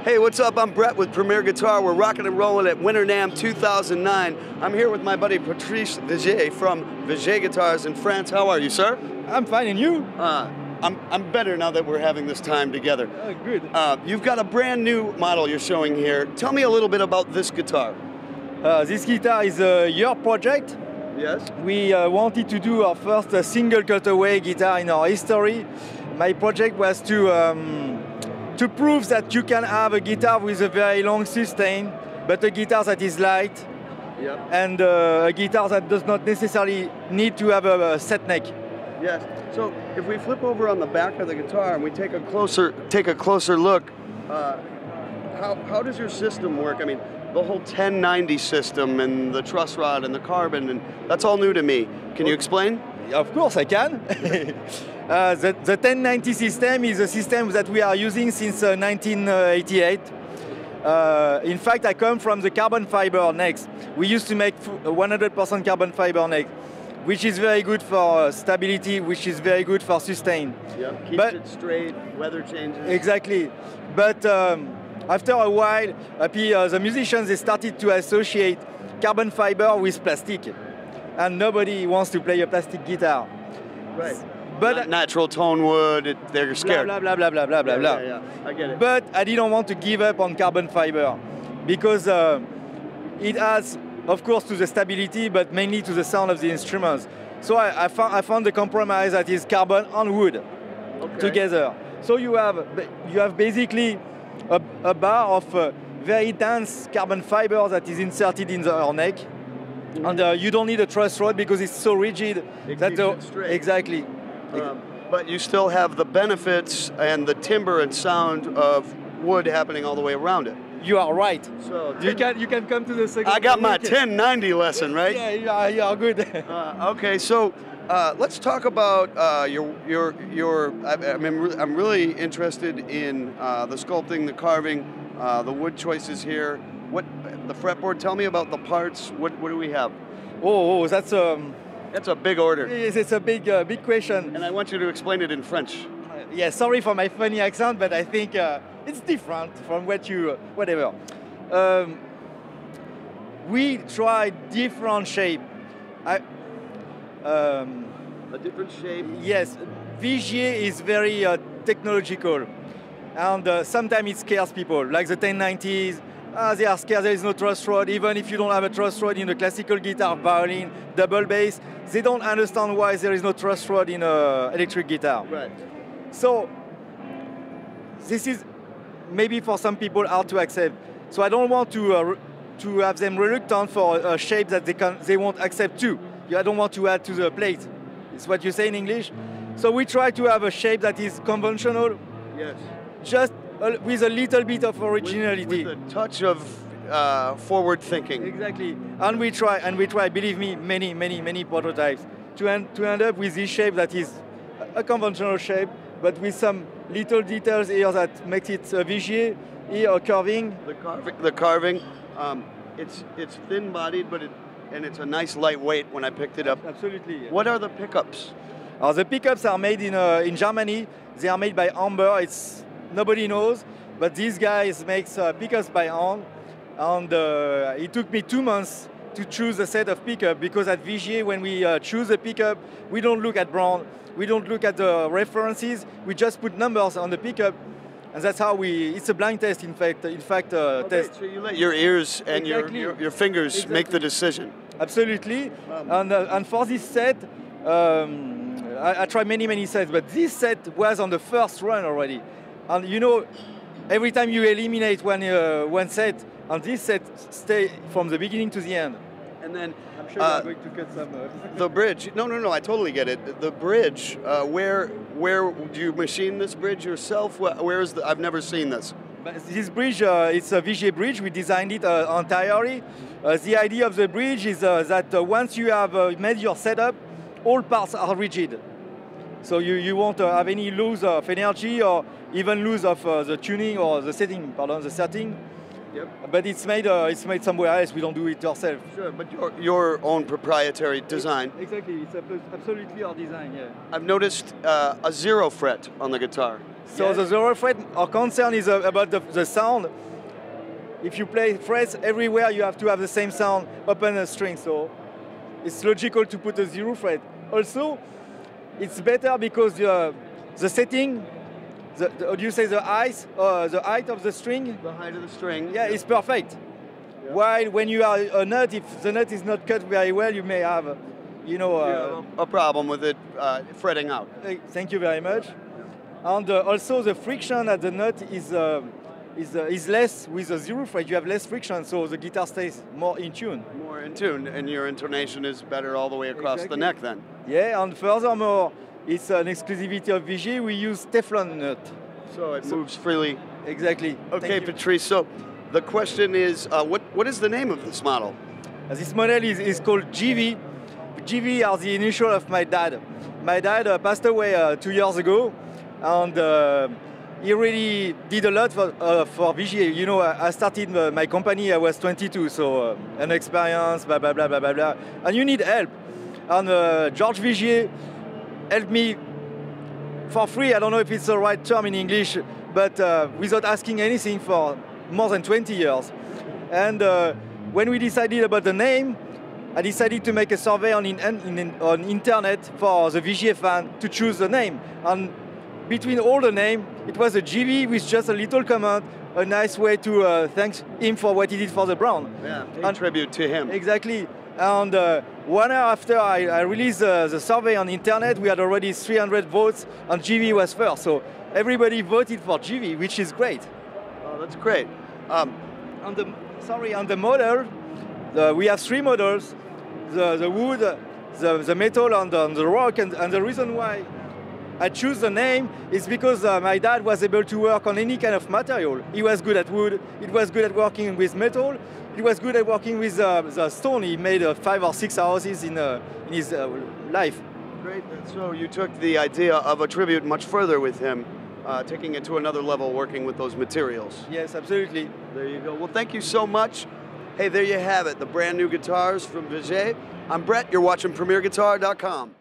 Hey, what's up? I'm Brett with Premier Guitar. We're rocking and rolling at Winter NAMM 2009. I'm here with my buddy Patrice Vigier from Vigier Guitars in France. How are you, sir? I'm fine, and you? I'm better now that we're having this time together. Oh, good. You've got a brand new model you're showing here. Tell me a little bit about this guitar. This guitar is your project. Yes. We wanted to do our first single cutaway guitar in our history. My project was to prove that you can have a guitar with a very long sustain, but a guitar that is light, Yep. and a guitar that does not necessarily need to have a set neck. Yes. So if we flip over on the back of the guitar and we take a closer look, how does your system work? I mean, the whole 1090 system and the truss rod and the carbon, and that's all new to me. Can you explain? Of course I can. The 1090 system is a system that we are using since 1988. In fact, I come from the carbon fiber necks. We used to make 100% carbon fiber neck, which is very good for stability, which is very good for sustain. Yeah, keeps it straight, weather changes. Exactly. But after a while, the musicians, they started to associate carbon fiber with plastic. And nobody wants to play a plastic guitar. Right. But natural tone wood, they're scared. Blah, blah, blah, blah, blah, blah, blah. Yeah, I get it. But I didn't want to give up on carbon fiber because it adds, of course, to the stability, but mainly to the sound of the instruments. So I found the compromise that is carbon and wood together. So you have basically a bar of very dense carbon fiber that is inserted in our neck. And you don't need a truss rod because it's so rigid. It keeps it straight. Exactly. But you still have the benefits and the timbre and sound of wood happening all the way around it. You are right. So you can come to the second. I got my 1090 lesson, right? Yeah, you are good. Okay, so let's talk about I'm really interested in the sculpting, the carving, the wood choices here. The fretboard, tell me about the parts. What do we have? Oh, that's a big order. It's a big question. And I want you to explain it in French. Yeah, sorry for my funny accent, but I think it's different from whatever. We tried different shape. A different shape? Yes, Vigier is very technological, and sometimes it scares people, like the 1090s. They are scared there is no truss rod. Even if you don't have a truss rod in a classical guitar, violin, double bass, they don't understand why there is no truss rod in an electric guitar. Right. So this is maybe for some people hard to accept. So I don't want to have them reluctant for a shape that they won't accept too. I don't want to add to the plate. It's what you say in English. So we try to have a shape that is conventional. Yes. Just with a little bit of originality. With a touch of forward thinking. Exactly. And we try, believe me, many prototypes to end up with this shape that is a conventional shape, but with some little details here that makes it a Vigier, here a curving. The carving, it's thin-bodied, but it's a nice lightweight when I picked it up. Absolutely. Yeah. What are the pickups? The pickups are made in Germany. They are made by Amber. Nobody knows, but these guys make pickups by hand, and it took me 2 months to choose a set of pickup, because at Vigier, when we choose a pickup, we don't look at brand, we don't look at the references, we just put numbers on the pickup, and that's how it's a blind test, in fact, test. So you let your ears and your fingers make the decision. Absolutely, and for this set, I tried many sets, but this set was on the first run already. And you know, every time you eliminate one set, and this set stay from the beginning to the end. And then I'm sure you're going to cut some. The bridge. No, I totally get it. The bridge. Where do you machine this bridge yourself? Where is I've never seen this. This bridge, it's a Vigier bridge. We designed it entirely. The idea of the bridge is that once you have made your setup, all parts are rigid. So you won't have any loss of energy or even lose of the tuning or the setting. Yep. but it's made somewhere else. We don't do it ourselves. Sure, but your own proprietary design. Exactly, it's absolutely our design. Yeah. I've noticed a 0 fret on the guitar. So the 0 fret, our concern is about the sound. If you play frets everywhere, you have to have the same sound, open a string. So it's logical to put a 0 fret. Also, it's better because the setting, how do you say, the height of the string? The height of the string. Yeah, it's perfect. Yeah. While when you are a nut, if the nut is not cut very well, you may have, a problem with it fretting out. Thank you very much. And also the friction at the nut is less with a 0 fret. You have less friction, so the guitar stays more in tune. More in tune, and your intonation is better all the way across the neck then. Yeah, and furthermore, it's an exclusivity of Vigier. We use Teflon nut. So it moves freely. Exactly. Okay, Patrice, so the question is, what is the name of this model? This model is called GV. GV are the initial of my dad. My dad passed away 2 years ago, and he really did a lot for Vigier. You know, I started my company, I was 22, so an experience, blah, blah, blah, blah, blah, blah. And you need help. And George Vigier helped me for free. I don't know if it's the right term in English, but without asking anything for more than 20 years. And when we decided about the name, I decided to make a survey on internet for the Vigier fan to choose the name. And between all the names, it was a GV with just a little comment, a nice way to thank him for what he did for the brand. Yeah, pay tribute to him. Exactly. And 1 hour after I released the survey on internet, we had already 300 votes, and GV was first. So everybody voted for GV, which is great. Oh, that's great. On the model, we have 3 models: the wood, the metal, and the rock. And the reason why I choose the name is because my dad was able to work on any kind of material. He was good at wood, he was good at working with metal, he was good at working with the stone. He made 5 or 6 houses in his life. Great, so you took the idea of a tribute much further with him, taking it to another level, working with those materials. Yes, absolutely. There you go. Well, thank you so much. Hey, there you have it, the brand new guitars from Vigier. I'm Brett, you're watching PremierGuitar.com.